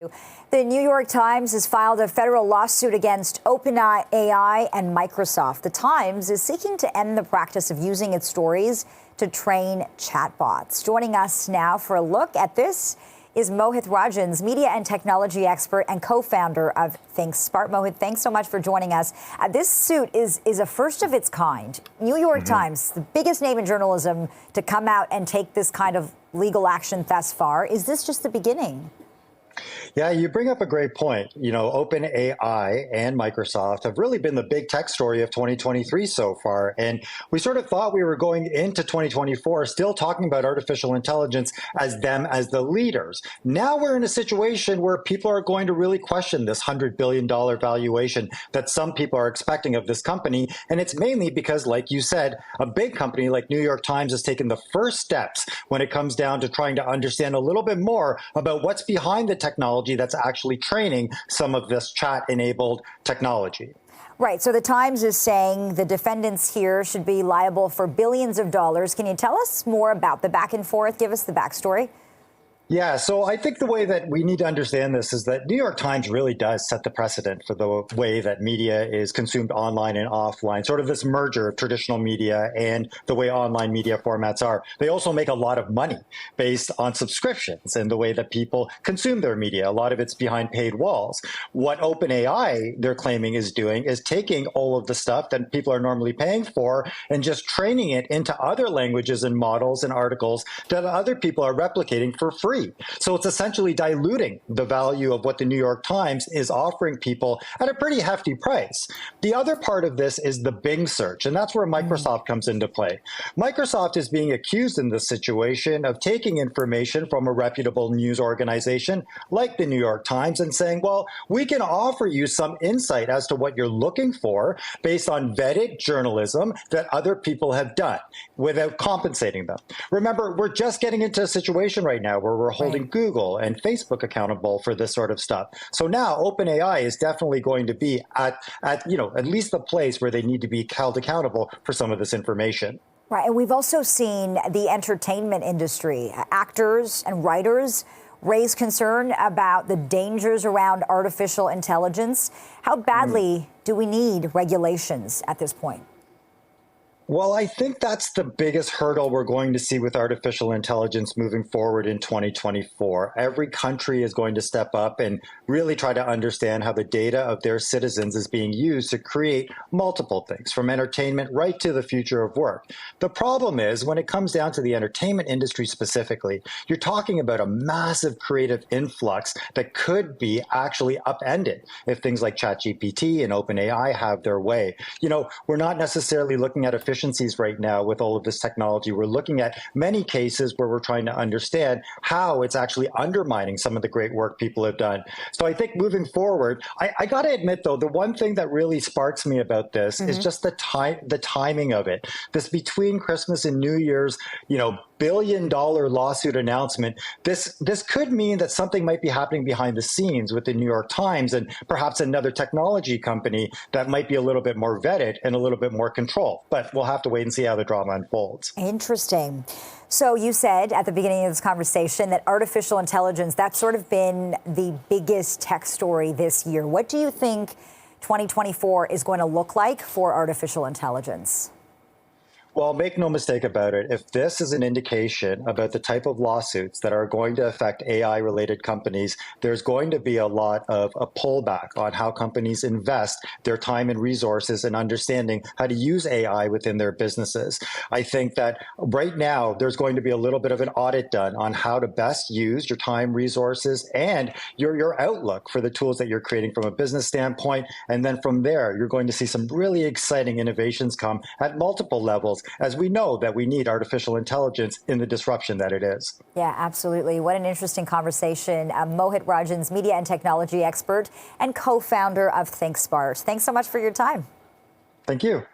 The New York Times has filed a federal lawsuit against OpenAI and Microsoft. The Times is seeking to end the practice of using its stories to train chatbots. Joining us now for a look at this is Mohit Rajhans, media and technology expert and co-founder of ThinkSmart. Mohit, thanks so much for joining us. This suit is a first of its kind. New York Times, the biggest name in journalism to come out and take this kind of legal action thus far. Is this just the beginning? Yeah, you bring up a great point. You know, OpenAI and Microsoft have really been the big tech story of 2023 so far. And we sort of thought we were going into 2024 still talking about artificial intelligence as them as the leaders. Now we're in a situation where people are going to really question this $100 billion valuation that some people are expecting of this company. And it's mainly because, like you said, a big company like New York Times has taken the first steps when it comes down to trying to understand a little bit more about what's behind the technology that's actually training some of this chat-enabled technology. Right. So the Times is saying the defendants here should be liable for billions of dollars. Can you tell us more about the back and forth? Give us the backstory. Yeah, so I think the way that we need to understand this is that New York Times really does set the precedent for the way that media is consumed online and offline, sort of this merger of traditional media and the way online media formats are. They also make a lot of money based on subscriptions and the way that people consume their media. A lot of it's behind paid walls. What OpenAI, they're claiming, is doing is taking all of the stuff that people are normally paying for and just training it into other languages and models and articles that other people are replicating for free. So it's essentially diluting the value of what the New York Times is offering people at a pretty hefty price. The other part of this is the Bing search, and that's where Microsoft comes into play. Microsoft is being accused in this situation of taking information from a reputable news organization like the New York Times and saying, well, we can offer you some insight as to what you're looking for based on vetted journalism that other people have done without compensating them. Remember, we're just getting into a situation right now where we're holding Google and Facebook accountable for this sort of stuff. So now OpenAI is definitely going to be at least the place where they need to be held accountable for some of this information. Right. And we've also seen the entertainment industry, actors and writers raise concern about the dangers around artificial intelligence. How badly do we need regulations at this point? Well, I think that's the biggest hurdle we're going to see with artificial intelligence moving forward in 2024. Every country is going to step up and really try to understand how the data of their citizens is being used to create multiple things, from entertainment right to the future of work. The problem is, when it comes down to the entertainment industry specifically, you're talking about a massive creative influx that could be actually upended if things like ChatGPT and OpenAI have their way. You know, we're not necessarily looking at efficiencies right now with all of this technology. We're looking at many cases where we're trying to understand how it's actually undermining some of the great work people have done. So I think moving forward, I got to admit, though, the one thing that really sparks me about this is just the timing of it. This between Christmas and New Year's, billion-dollar lawsuit announcement. This could mean that something might be happening behind the scenes with the New York Times and perhaps another technology company that might be a little bit more vetted and a little bit more controlled. But we'll have to wait and see how the drama unfolds. Interesting. So you said at the beginning of this conversation that artificial intelligence, that's sort of been the biggest tech story this year. What do you think 2024 is going to look like for artificial intelligence? Well, make no mistake about it. If this is an indication about the type of lawsuits that are going to affect AI-related companies, there's going to be a lot of a pullback on how companies invest their time and resources in understanding how to use AI within their businesses. I think that right now there's going to be a little bit of an audit done on how to best use your time, resources, and your outlook for the tools that you're creating from a business standpoint. And then from there, you're going to see some really exciting innovations come at multiple levels, as we know that we need artificial intelligence in the disruption that it is. Yeah, absolutely. What an interesting conversation. Mohit Rajhans, media and technology expert and co-founder of ThinkSmart. Thanks so much for your time. Thank you.